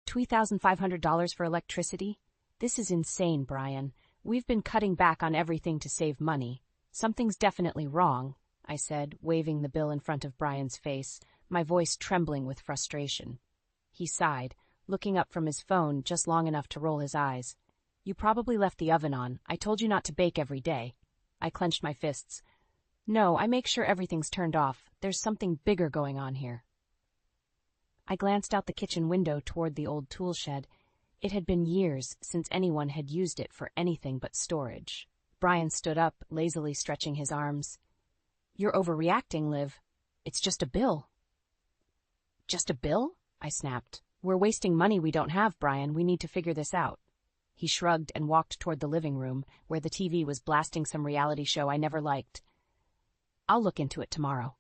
$2,500 for electricity? This is insane, Brian. We've been cutting back on everything to save money. Something's definitely wrong, I said, waving the bill in front of Brian's face, my voice trembling with frustration. He sighed, looking up from his phone just long enough to roll his eyes. You probably left the oven on. I told you not to bake every day. I clenched my fists. No, I make sure everything's turned off. There's something bigger going on here. I glanced out the kitchen window toward the old tool shed. It had been years since anyone had used it for anything but storage. Brian stood up, lazily stretching his arms. You're overreacting, Liv. It's just a bill. Just a bill? I snapped. We're wasting money we don't have, Brian. We need to figure this out. He shrugged and walked toward the living room, where the TV was blasting some reality show I never liked. I'll look into it tomorrow.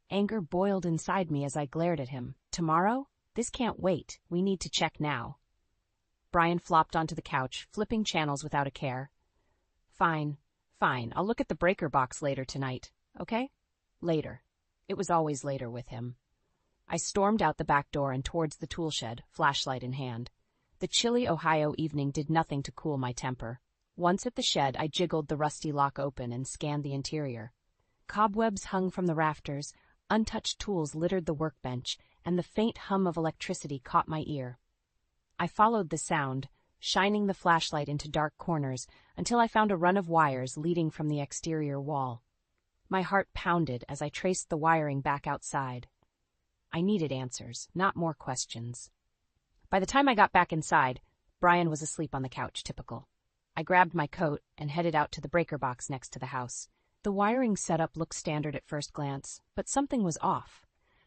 Anger boiled inside me as I glared at him. Tomorrow? This can't wait. We need to check now. Brian flopped onto the couch, flipping channels without a care. Fine. I'll look at the breaker box later tonight, okay? Later. It was always later with him. I stormed out the back door and towards the tool shed, flashlight in hand. The chilly Ohio evening did nothing to cool my temper. Once at the shed, I jiggled the rusty lock open and scanned the interior. Cobwebs hung from the rafters, untouched tools littered the workbench, and the faint hum of electricity caught my ear. I followed the sound, shining the flashlight into dark corners until I found a run of wires leading from the exterior wall. My heart pounded as I traced the wiring back outside. I needed answers, not more questions. By the time I got back inside, Brian was asleep on the couch, typical. I grabbed my coat and headed out to the breaker box next to the house. The wiring setup looked standard at first glance, but something was off.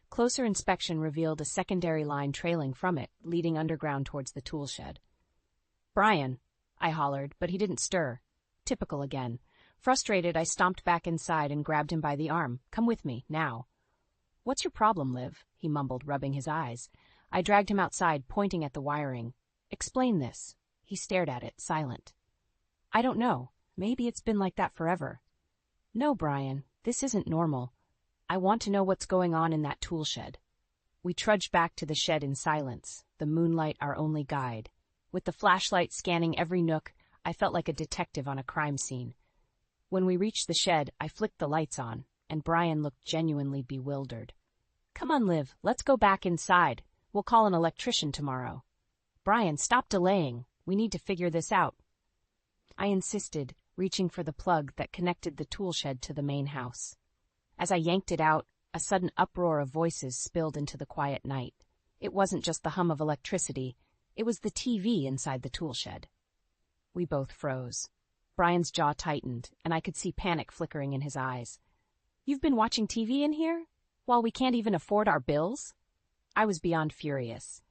Closer inspection revealed a secondary line trailing from it, leading underground towards the tool shed. Brian, I hollered, but he didn't stir. Typical again. Frustrated, I stomped back inside and grabbed him by the arm. Come with me, now. What's your problem, Liv? He mumbled, rubbing his eyes. I dragged him outside, pointing at the wiring. Explain this. He stared at it, silent. I don't know. Maybe it's been like that forever. No, Brian, this isn't normal. I want to know what's going on in that tool shed. We trudged back to the shed in silence, the moonlight our only guide. With the flashlight scanning every nook, I felt like a detective on a crime scene. When we reached the shed, I flicked the lights on, and Brian looked genuinely bewildered. Come on, Liv, let's go back inside. We'll call an electrician tomorrow. Brian, stop delaying. We need to figure this out. I insisted, reaching for the plug that connected the tool shed to the main house. As I yanked it out, a sudden uproar of voices spilled into the quiet night. It wasn't just the hum of electricity, it was the TV inside the tool shed. We both froze. Brian's jaw tightened, and I could see panic flickering in his eyes. You've been watching TV in here? While we can't even afford our bills? I was beyond furious.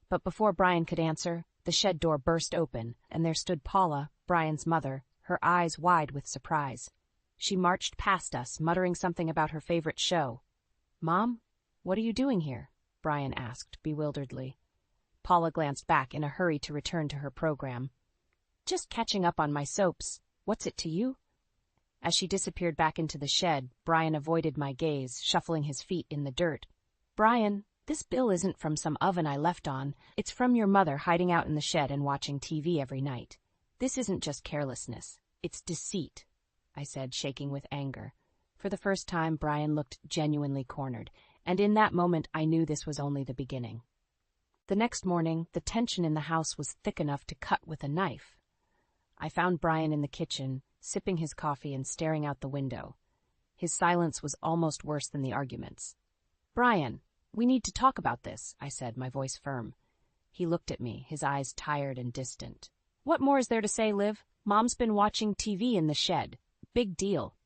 But before Brian could answer, the shed door burst open, and there stood Paula, Brian's mother, her eyes wide with surprise. She marched past us, muttering something about her favorite show. Mom, what are you doing here? Brian asked, bewilderedly. Paula glanced back in a hurry to return to her program. Just catching up on my soaps. What's it to you? As she disappeared back into the shed, Brian avoided my gaze, shuffling his feet in the dirt. Brian, this bill isn't from some oven I left on. It's from your mother hiding out in the shed and watching TV every night. This isn't just carelessness. It's deceit, I said, shaking with anger. For the first time, Brian looked genuinely cornered, and in that moment I knew this was only the beginning. The next morning, the tension in the house was thick enough to cut with a knife. I found Brian in the kitchen, sipping his coffee and staring out the window. His silence was almost worse than the arguments. Brian, we need to talk about this, I said, my voice firm. He looked at me, his eyes tired and distant. What more is there to say, Liv? Mom's been watching TV in the shed. Big deal.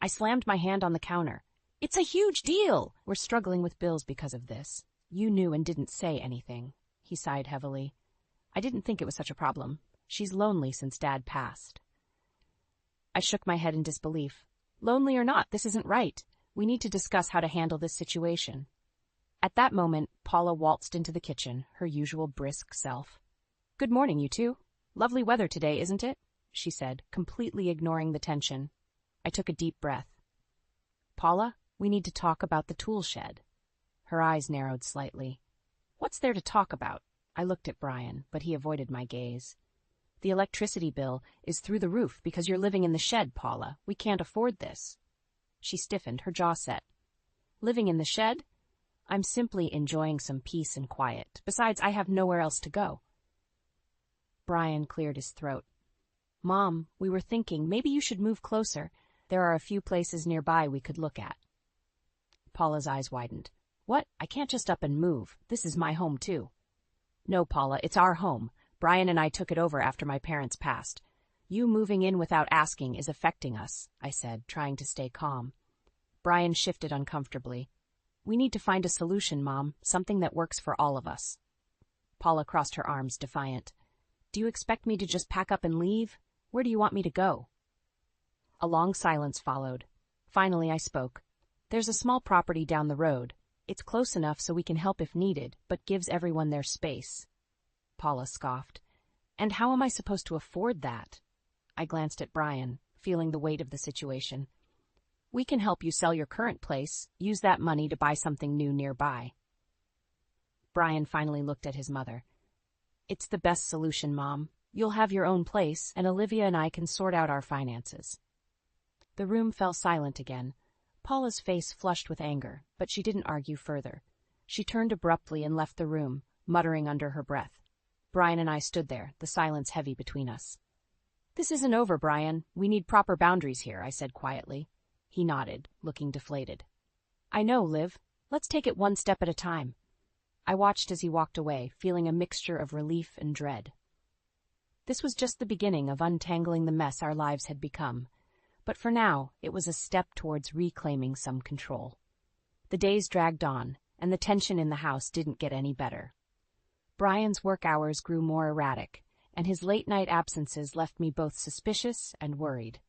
I slammed my hand on the counter. It's a huge deal! We're struggling with bills because of this. You knew and didn't say anything. He sighed heavily. I didn't think it was such a problem. She's lonely since Dad passed. I shook my head in disbelief. Lonely or not, this isn't right. We need to discuss how to handle this situation. At that moment, Paula waltzed into the kitchen, her usual brisk self. Good morning, you two. Lovely weather today, isn't it? She said, completely ignoring the tension. I took a deep breath. Paula, we need to talk about the tool shed. Her eyes narrowed slightly. What's there to talk about? I looked at Brian, but he avoided my gaze. The electricity bill is through the roof because you're living in the shed, Paula. We can't afford this. She stiffened, her jaw set. Living in the shed? I'm simply enjoying some peace and quiet. Besides, I have nowhere else to go. Brian cleared his throat. Mom, we were thinking maybe you should move closer. There are a few places nearby we could look at. Paula's eyes widened. What? I can't just up and move. This is my home, too. No, Paula, it's our home. Brian and I took it over after my parents passed. You moving in without asking is affecting us, I said, trying to stay calm. Brian shifted uncomfortably. We need to find a solution, Mom, something that works for all of us. Paula crossed her arms, defiant. Do you expect me to just pack up and leave? Where do you want me to go? A long silence followed. Finally, I spoke. There's a small property down the road. It's close enough so we can help if needed, but gives everyone their space. Paula scoffed. And how am I supposed to afford that? I glanced at Brian, feeling the weight of the situation. We can help you sell your current place, use that money to buy something new nearby. Brian finally looked at his mother. It's the best solution, Mom. You'll have your own place, and Olivia and I can sort out our finances. The room fell silent again. Paula's face flushed with anger, but she didn't argue further. She turned abruptly and left the room, muttering under her breath. Brian and I stood there, the silence heavy between us. This isn't over, Brian. We need proper boundaries here, I said quietly. He nodded, looking deflated. I know, Liv. Let's take it one step at a time. I watched as he walked away, feeling a mixture of relief and dread. This was just the beginning of untangling the mess our lives had become. But for now, it was a step towards reclaiming some control. The days dragged on, and the tension in the house didn't get any better. Brian's work hours grew more erratic, and his late-night absences left me both suspicious and worried.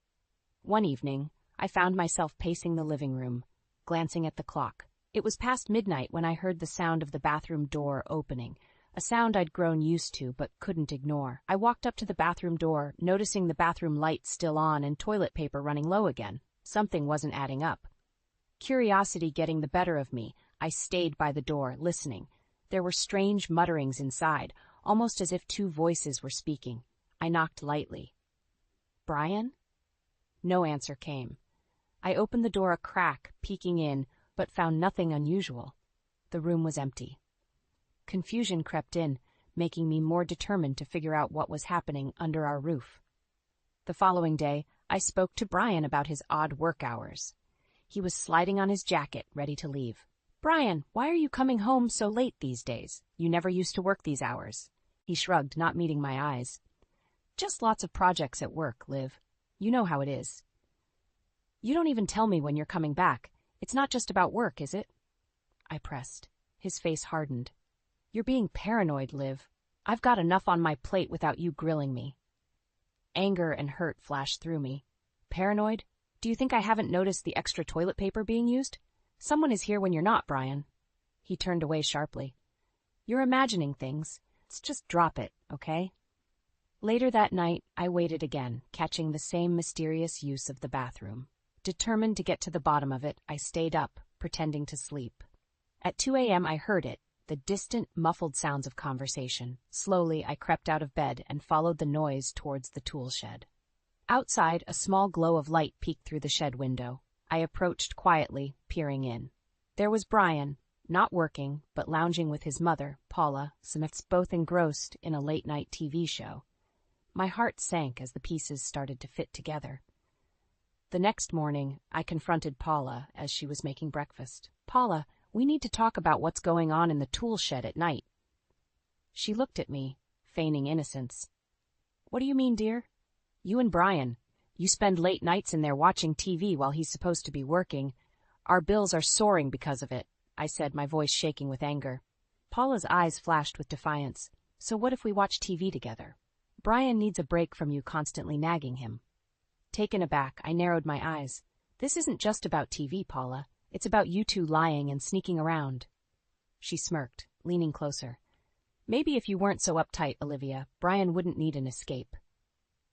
One evening, I found myself pacing the living room, glancing at the clock. It was past midnight when I heard the sound of the bathroom door opening, a sound I'd grown used to but couldn't ignore. I walked up to the bathroom door, noticing the bathroom lights still on and toilet paper running low again. Something wasn't adding up. Curiosity getting the better of me, I stayed by the door, listening. There were strange mutterings inside, almost as if two voices were speaking. I knocked lightly. Brian? No answer came. I opened the door a crack, peeking in, but found nothing unusual. The room was empty. Confusion crept in, making me more determined to figure out what was happening under our roof. The following day, I spoke to Brian about his odd work hours. He was sliding on his jacket, ready to leave. Brian, why are you coming home so late these days? You never used to work these hours. He shrugged, not meeting my eyes. Just lots of projects at work, Liv. You know how it is. You don't even tell me when you're coming back. It's not just about work, is it? I pressed. His face hardened. You're being paranoid, Liv. I've got enough on my plate without you grilling me. Anger and hurt flashed through me. Paranoid? Do you think I haven't noticed the extra toilet paper being used? Someone is here when you're not, Brian. He turned away sharply. You're imagining things. Let's just drop it, okay? Later that night, I waited again, catching the same mysterious use of the bathroom. Determined to get to the bottom of it, I stayed up, pretending to sleep. At 2 a.m. I heard it, the distant, muffled sounds of conversation. Slowly, I crept out of bed and followed the noise towards the tool shed. Outside, a small glow of light peeked through the shed window. I approached quietly, peering in. There was Brian, not working, but lounging with his mother, Paula, Smiths, both engrossed in a late-night TV show. My heart sank as the pieces started to fit together. The next morning, I confronted Paula as she was making breakfast. Paula, we need to talk about what's going on in the tool shed at night. She looked at me, feigning innocence. What do you mean, dear? You and Brian. You spend late nights in there watching TV while he's supposed to be working. Our bills are soaring because of it, I said, my voice shaking with anger. Paula's eyes flashed with defiance. So what if we watch TV together? Brian needs a break from you constantly nagging him. Taken aback, I narrowed my eyes. This isn't just about TV, Paula. It's about you two lying and sneaking around. She smirked, leaning closer. Maybe if you weren't so uptight, Olivia, Brian wouldn't need an escape.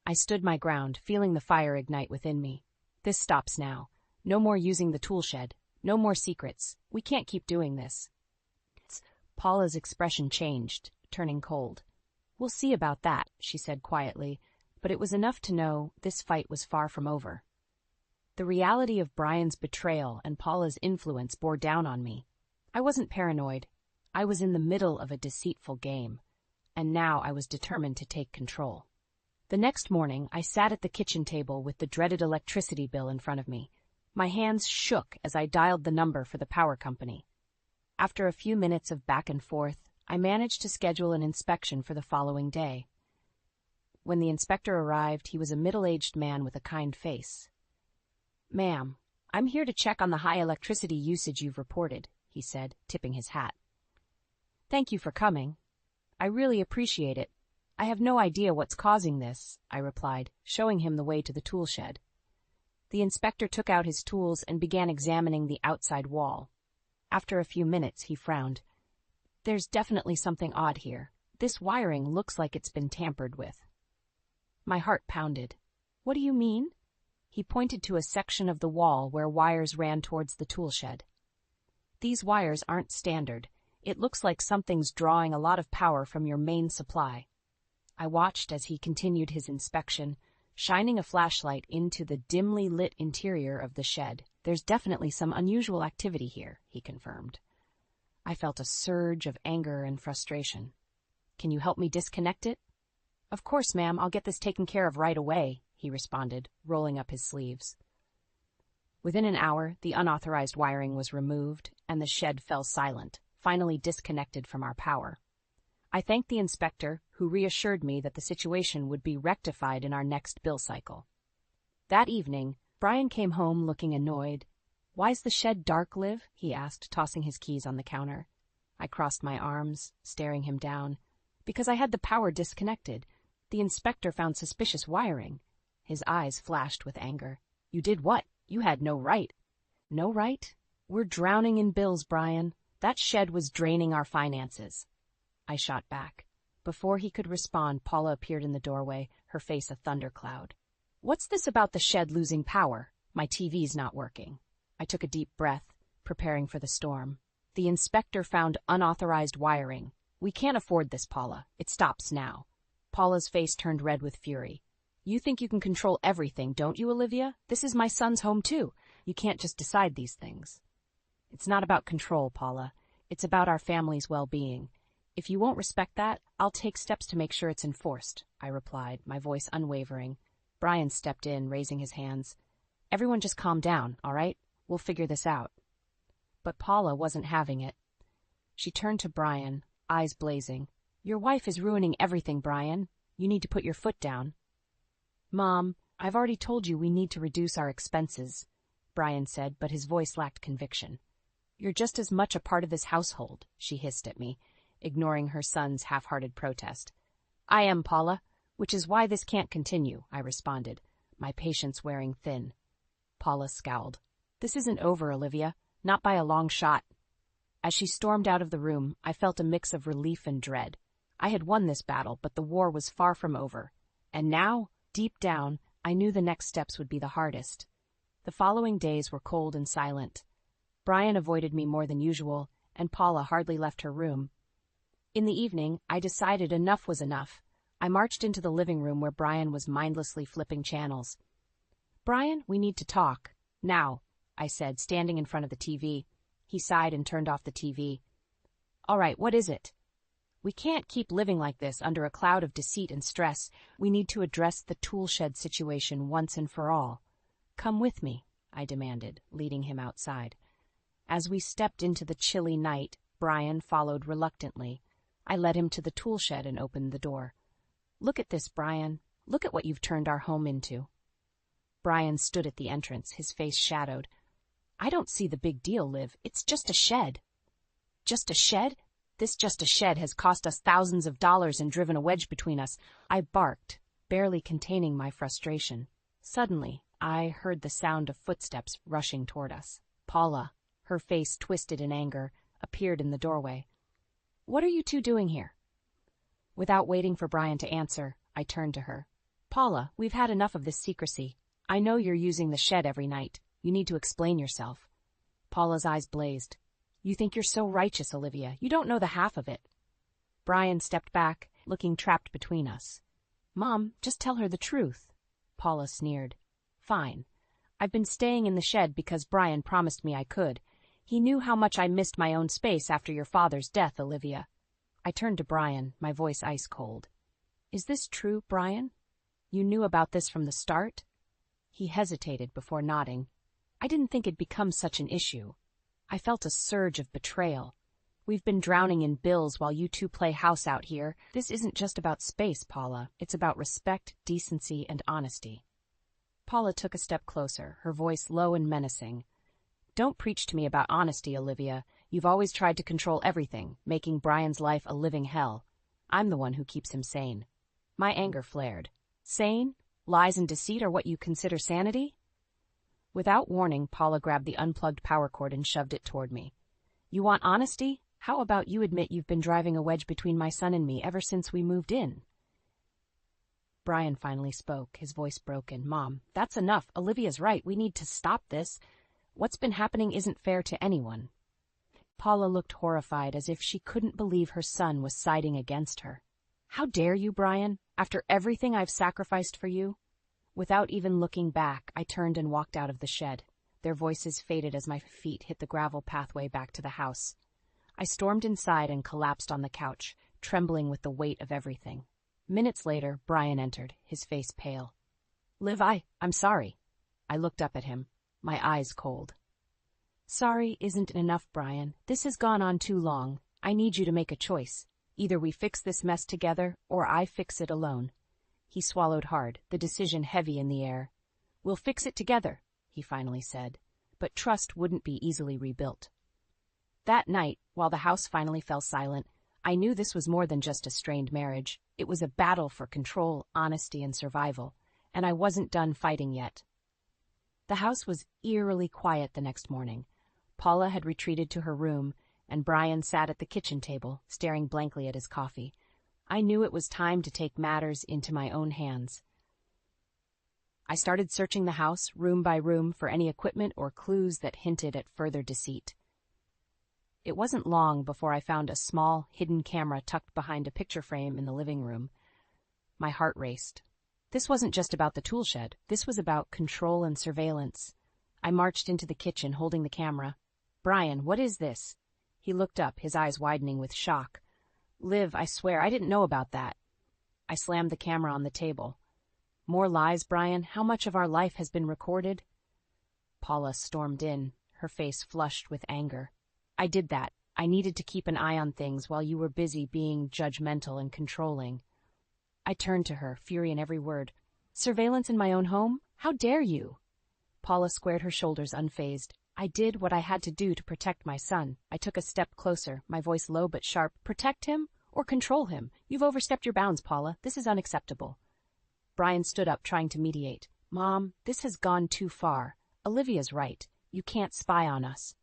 I stood my ground, feeling the fire ignite within me. This stops now. No more using the tool shed. No more secrets. We can't keep doing this. Paula's expression changed. turning cold. "We'll see about that," she said quietly, but it was enough to know this fight was far from over. The reality of Brian's betrayal and Paula's influence bore down on me. I wasn't paranoid. I was in the middle of a deceitful game, and now I was determined to take control. The next morning, I sat at the kitchen table with the dreaded electricity bill in front of me. My hands shook as I dialed the number for the power company. After a few minutes of back and forth, I managed to schedule an inspection for the following day. When the inspector arrived, he was a middle-aged man with a kind face. "Ma'am, I'm here to check on the high electricity usage you've reported," he said, tipping his hat. "Thank you for coming. I really appreciate it. I have no idea what's causing this," I replied, showing him the way to the toolshed. The inspector took out his tools and began examining the outside wall. After a few minutes, he frowned. "There's definitely something odd here. This wiring looks like it's been tampered with." My heart pounded. "What do you mean?" He pointed to a section of the wall where wires ran towards the toolshed. "These wires aren't standard. It looks like something's drawing a lot of power from your main supply." I watched as he continued his inspection, shining a flashlight into the dimly lit interior of the shed. "There's definitely some unusual activity here," he confirmed. I felt a surge of anger and frustration. "Can you help me disconnect it?" "Of course, ma'am, I'll get this taken care of right away," he responded, rolling up his sleeves. Within an hour, the unauthorized wiring was removed, and the shed fell silent, finally disconnected from our power. I thanked the inspector, who reassured me that the situation would be rectified in our next bill cycle. That evening, Brian came home looking annoyed. "Why's the shed dark, Liv?" he asked, tossing his keys on the counter. I crossed my arms, staring him down. "Because I had the power disconnected. The inspector found suspicious wiring." His eyes flashed with anger. "You did what? You had no right." "No right? We're drowning in bills, Brian. That shed was draining our finances." I shot back. Before he could respond, Paula appeared in the doorway, her face a thundercloud. "What's this about the shed losing power? My TV's not working." I took a deep breath, preparing for the storm. "The inspector found unauthorized wiring. We can't afford this, Paula. It stops now." Paula's face turned red with fury. "You think you can control everything, don't you, Olivia? This is my son's home, too. You can't just decide these things." "It's not about control, Paula. It's about our family's well-being. If you won't respect that, I'll take steps to make sure it's enforced," I replied, my voice unwavering. Brian stepped in, raising his hands. "Everyone just calm down, all right? We'll figure this out." But Paula wasn't having it. She turned to Brian, eyes blazing. "Your wife is ruining everything, Brian. You need to put your foot down." "Mom, I've already told you we need to reduce our expenses," Brian said, but his voice lacked conviction. "You're just as much a part of this household," she hissed at me, ignoring her son's half-hearted protest. "I am, Paula, which is why this can't continue," I responded, my patience wearing thin. Paula scowled. "This isn't over, Olivia. Not by a long shot." As she stormed out of the room, I felt a mix of relief and dread. I had won this battle, but the war was far from over. And now, deep down, I knew the next steps would be the hardest. The following days were cold and silent. Brian avoided me more than usual, and Paula hardly left her room. In the evening, I decided enough was enough. I marched into the living room where Brian was mindlessly flipping channels. "Brian, we need to talk. Now," I said, standing in front of the TV. He sighed and turned off the TV. "All right, what is it?" "We can't keep living like this under a cloud of deceit and stress. We need to address the toolshed situation once and for all." "Come with me," I demanded, leading him outside. As we stepped into the chilly night, Brian followed reluctantly. I led him to the toolshed and opened the door. "Look at this, Brian. Look at what you've turned our home into." Brian stood at the entrance, his face shadowed. "I don't see the big deal, Liv. It's just a shed." "Just a shed? This just a shed has cost us thousands of dollars and driven a wedge between us," I barked, barely containing my frustration. Suddenly, I heard the sound of footsteps rushing toward us. Paula, her face twisted in anger, appeared in the doorway. "What are you two doing here?" Without waiting for Brian to answer, I turned to her. "Paula, we've had enough of this secrecy. I know you're using the shed every night. You need to explain yourself." Paula's eyes blazed. "You think you're so righteous, Olivia. You don't know the half of it." Brian stepped back, looking trapped between us. Mom, just tell her the truth. Paula sneered. Fine. I've been staying in the shed because Brian promised me I could. He knew how much I missed my own space after your father's death, Olivia. I turned to Brian, my voice ice cold. Is this true, Brian? You knew about this from the start? He hesitated before nodding. I didn't think it'd become such an issue. I felt a surge of betrayal. We've been drowning in bills while you two play house out here. This isn't just about space, Paula. It's about respect, decency, and honesty. Paula took a step closer, her voice low and menacing. Don't preach to me about honesty, Olivia. You've always tried to control everything, making Brian's life a living hell. I'm the one who keeps him sane. My anger flared. Sane? Lies and deceit are what you consider sanity? Without warning, Paula grabbed the unplugged power cord and shoved it toward me. You want honesty? How about you admit you've been driving a wedge between my son and me ever since we moved in? Brian finally spoke, his voice broken. Mom, that's enough. Olivia's right. We need to stop this. What's been happening isn't fair to anyone. Paula looked horrified, as if she couldn't believe her son was siding against her. How dare you, Brian? After everything I've sacrificed for you? Without even looking back, I turned and walked out of the shed. Their voices faded as my feet hit the gravel pathway back to the house. I stormed inside and collapsed on the couch, trembling with the weight of everything. Minutes later, Brian entered, his face pale. Liv, I'm sorry. I looked up at him, my eyes cold. Sorry isn't enough, Brian. This has gone on too long. I need you to make a choice. Either we fix this mess together, or I fix it alone. He swallowed hard, the decision heavy in the air. We'll fix it together, he finally said, but trust wouldn't be easily rebuilt. That night, while the house finally fell silent, I knew this was more than just a strained marriage. It was a battle for control, honesty, and survival, and I wasn't done fighting yet. The house was eerily quiet the next morning. Paula had retreated to her room, and Brian sat at the kitchen table, staring blankly at his coffee. I knew it was time to take matters into my own hands. I started searching the house, room by room, for any equipment or clues that hinted at further deceit. It wasn't long before I found a small, hidden camera tucked behind a picture frame in the living room. My heart raced. This wasn't just about the toolshed. This was about control and surveillance. I marched into the kitchen, holding the camera. Brian, what is this? He looked up, his eyes widening with shock. Liv, I swear, I didn't know about that. I slammed the camera on the table. More lies, Brian? How much of our life has been recorded? Paula stormed in, her face flushed with anger. I did that. I needed to keep an eye on things while you were busy being judgmental and controlling. I turned to her, fury in every word. Surveillance in my own home? How dare you? Paula squared her shoulders unfazed. I did what I had to do to protect my son. I took a step closer, my voice low but sharp. Protect him or control him? You've overstepped your bounds, Paula. This is unacceptable. Brian stood up, trying to mediate. Mom, this has gone too far. Olivia's right. You can't spy on us.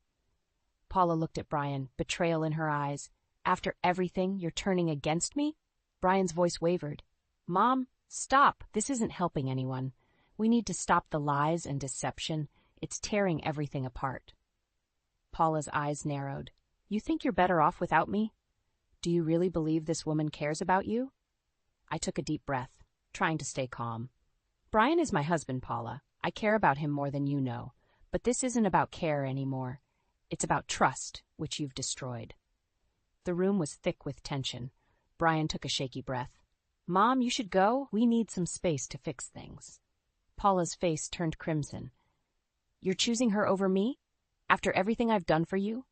Paula looked at Brian, betrayal in her eyes. After everything, you're turning against me? Brian's voice wavered. Mom, stop. This isn't helping anyone. We need to stop the lies and deception. It's tearing everything apart. Paula's eyes narrowed. You think you're better off without me? Do you really believe this woman cares about you? I took a deep breath, trying to stay calm. Brian is my husband, Paula. I care about him more than you know. But this isn't about care anymore. It's about trust, which you've destroyed. The room was thick with tension. Brian took a shaky breath. Mom, you should go. We need some space to fix things. Paula's face turned crimson. You're choosing her over me? After everything I've done for you?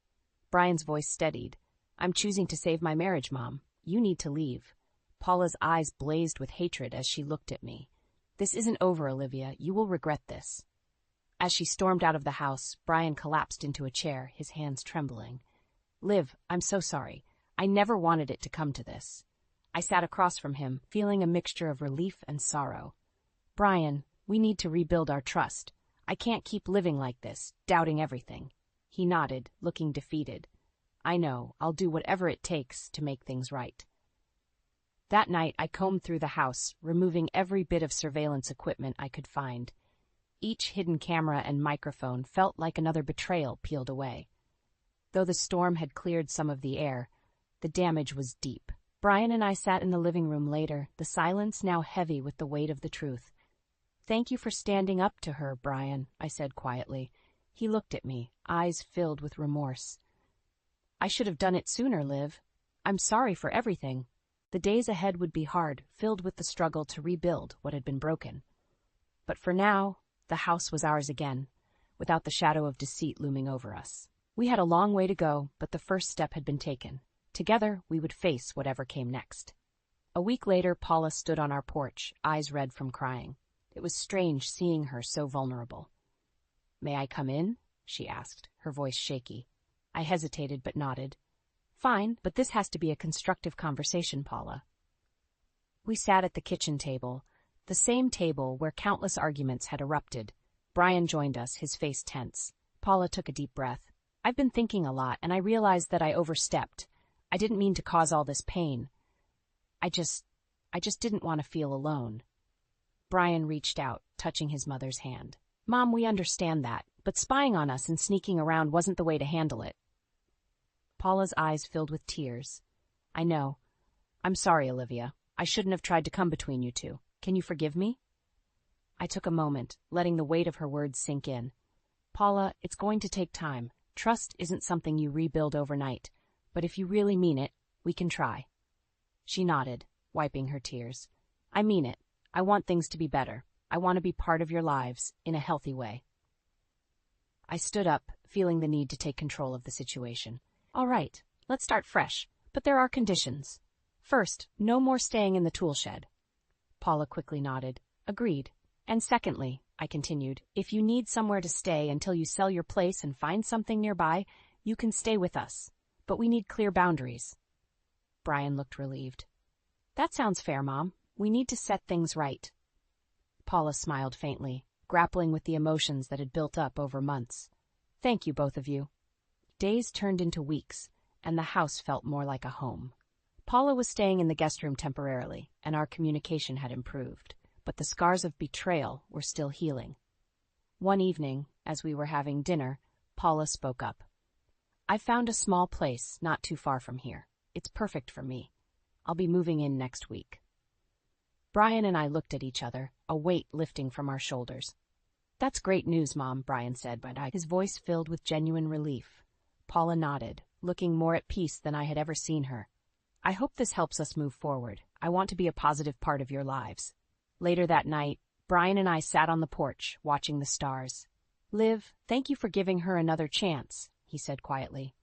Brian's voice steadied. I'm choosing to save my marriage, Mom. You need to leave. Paula's eyes blazed with hatred as she looked at me. This isn't over, Olivia. You will regret this. As she stormed out of the house, Brian collapsed into a chair, his hands trembling. Liv, I'm so sorry. I never wanted it to come to this. I sat across from him, feeling a mixture of relief and sorrow. Brian, we need to rebuild our trust. I can't keep living like this, doubting everything. He nodded, looking defeated. I know. I'll do whatever it takes to make things right. That night, I combed through the house, removing every bit of surveillance equipment I could find. Each hidden camera and microphone felt like another betrayal peeled away. Though the storm had cleared some of the air, the damage was deep. Brian and I sat in the living room later, the silence now heavy with the weight of the truth. "Thank you for standing up to her, Brian," I said quietly. He looked at me, eyes filled with remorse. "I should have done it sooner, Liv. I'm sorry for everything." The days ahead would be hard, filled with the struggle to rebuild what had been broken. But for now, the house was ours again, without the shadow of deceit looming over us. We had a long way to go, but the first step had been taken. Together, we would face whatever came next. A week later, Paula stood on our porch, eyes red from crying. It was strange seeing her so vulnerable. "May I come in?" she asked, her voice shaky. I hesitated but nodded. "Fine, but this has to be a constructive conversation, Paula." We sat at the kitchen table, the same table where countless arguments had erupted. Brian joined us, his face tense. Paula took a deep breath. "I've been thinking a lot, and I realized that I overstepped. I didn't mean to cause all this pain. I just didn't want to feel alone." Brian reached out, touching his mother's hand. "Mom, we understand that, but spying on us and sneaking around wasn't the way to handle it." Paula's eyes filled with tears. "I know. I'm sorry, Olivia. I shouldn't have tried to come between you two. Can you forgive me?" I took a moment, letting the weight of her words sink in. "Paula, it's going to take time. Trust isn't something you rebuild overnight. But if you really mean it, we can try." She nodded, wiping her tears. "I mean it. I want things to be better. I want to be part of your lives, in a healthy way." I stood up, feeling the need to take control of the situation. "All right, let's start fresh, but there are conditions. First, no more staying in the tool shed." Paula quickly nodded. "Agreed. And secondly," I continued, "if you need somewhere to stay until you sell your place and find something nearby, you can stay with us. But we need clear boundaries." Brian looked relieved. "That sounds fair, Mom. We need to set things right." Paula smiled faintly, grappling with the emotions that had built up over months. "Thank you, both of you." Days turned into weeks, and the house felt more like a home. Paula was staying in the guest room temporarily, and our communication had improved, but the scars of betrayal were still healing. One evening, as we were having dinner, Paula spoke up. "I found a small place not too far from here. It's perfect for me. I'll be moving in next week." Brian and I looked at each other, a weight lifting from our shoulders. "That's great news, Mom," Brian said, his voice filled with genuine relief. Paula nodded, looking more at peace than I had ever seen her. "I hope this helps us move forward. I want to be a positive part of your lives." Later that night, Brian and I sat on the porch, watching the stars. "Liv, thank you for giving her another chance," he said quietly.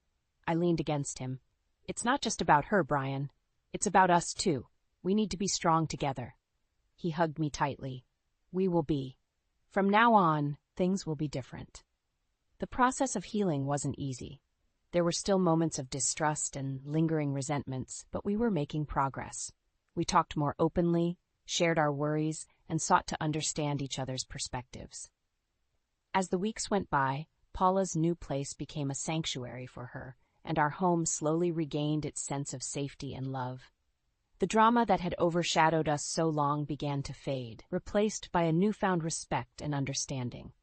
I leaned against him. "It's not just about her, Brian. It's about us, too. We need to be strong together." He hugged me tightly. "We will be. From now on, things will be different." The process of healing wasn't easy. There were still moments of distrust and lingering resentments, but we were making progress. We talked more openly, shared our worries, and sought to understand each other's perspectives. As the weeks went by, Paula's new place became a sanctuary for her, and our home slowly regained its sense of safety and love. The drama that had overshadowed us so long began to fade, replaced by a newfound respect and understanding.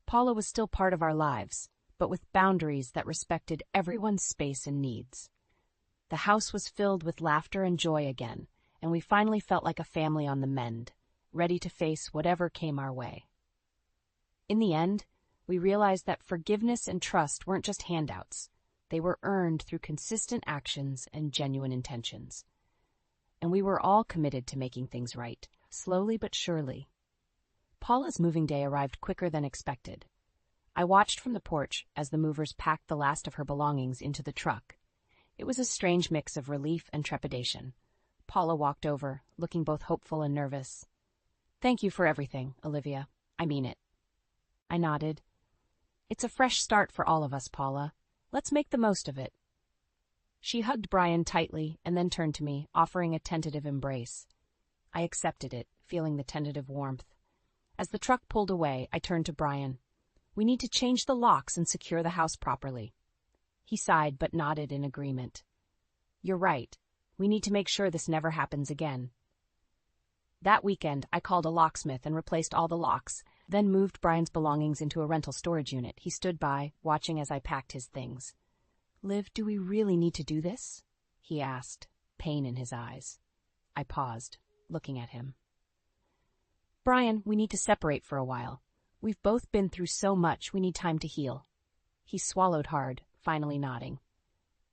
Paula was still part of our lives, but with boundaries that respected everyone's space and needs. The house was filled with laughter and joy again, and we finally felt like a family on the mend, ready to face whatever came our way. In the end, we realized that forgiveness and trust weren't just handouts. They were earned through consistent actions and genuine intentions. And we were all committed to making things right, slowly but surely. Paula's moving day arrived quicker than expected. I watched from the porch as the movers packed the last of her belongings into the truck. It was a strange mix of relief and trepidation. Paula walked over, looking both hopeful and nervous. "Thank you for everything, Olivia. I mean it." I nodded. "It's a fresh start for all of us, Paula. Let's make the most of it." She hugged Brian tightly and then turned to me, offering a tentative embrace. I accepted it, feeling the tentative warmth. As the truck pulled away, I turned to Brian. "We need to change the locks and secure the house properly." He sighed but nodded in agreement. "You're right. We need to make sure this never happens again." That weekend, I called a locksmith and replaced all the locks, then moved Brian's belongings into a rental storage unit. He stood by, watching as I packed his things. "Liv, do we really need to do this?" he asked. pain in his eyes. I paused, looking at him. Brian, we need to separate for a while. We've both been through so much, we need time to heal. He swallowed hard, finally nodding.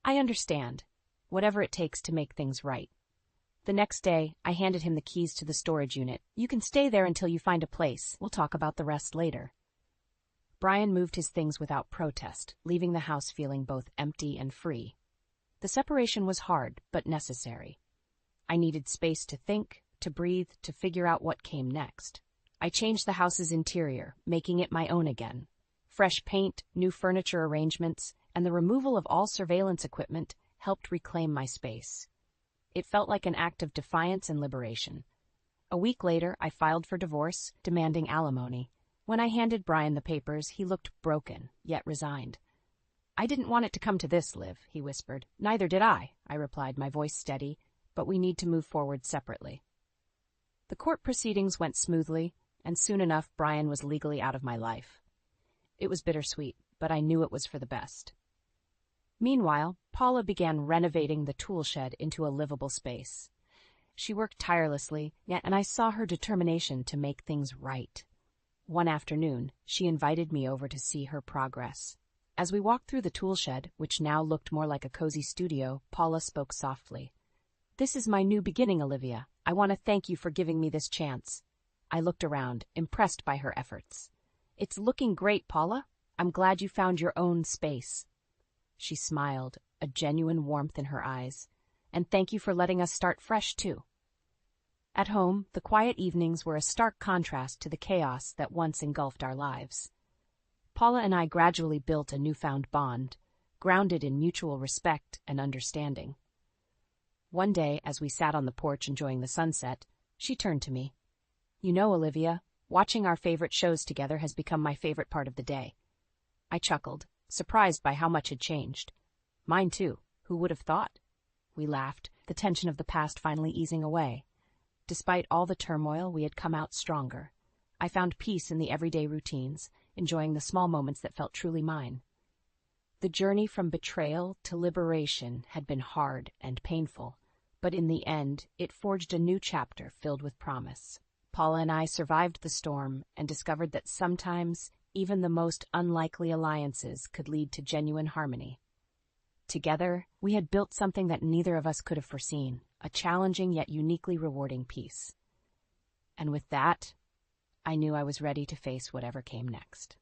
I understand. Whatever it takes to make things right. The next day, I handed him the keys to the storage unit. You can stay there until you find a place. We'll talk about the rest later. Brian moved his things without protest, leaving the house feeling both empty and free. The separation was hard, but necessary. I needed space to think, to breathe, to figure out what came next. I changed the house's interior, making it my own again. Fresh paint, new furniture arrangements, and the removal of all surveillance equipment helped reclaim my space. It felt like an act of defiance and liberation. A week later, I filed for divorce, demanding alimony. When I handed Brian the papers, he looked broken, yet resigned. I didn't want it to come to this, Liv, he whispered. Neither did I replied, my voice steady, but we need to move forward separately. The court proceedings went smoothly, and soon enough Brian was legally out of my life. It was bittersweet, but I knew it was for the best. Meanwhile, Paula began renovating the Toolshed into a livable space. She worked tirelessly, and I saw her determination to make things right. One afternoon, she invited me over to see her progress. As we walked through the Toolshed, which now looked more like a cozy studio, Paula spoke softly. This is my new beginning, Olivia. I want to thank you for giving me this chance. I looked around, impressed by her efforts. It's looking great, Paula. I'm glad you found your own space. She smiled, a genuine warmth in her eyes. And thank you for letting us start fresh, too. At home, the quiet evenings were a stark contrast to the chaos that once engulfed our lives. Paula and I gradually built a newfound bond, grounded in mutual respect and understanding. One day, as we sat on the porch enjoying the sunset, she turned to me. You know, Olivia, watching our favorite shows together has become my favorite part of the day. I chuckled, surprised by how much had changed. Mine too. Who would have thought? We laughed, the tension of the past finally easing away. Despite all the turmoil, we had come out stronger. I found peace in the everyday routines, enjoying the small moments that felt truly mine. The journey from betrayal to liberation had been hard and painful, but in the end, it forged a new chapter filled with promise. Paula and I survived the storm and discovered that sometimes even the most unlikely alliances could lead to genuine harmony. Together, we had built something that neither of us could have foreseen, a challenging yet uniquely rewarding peace. And with that, I knew I was ready to face whatever came next.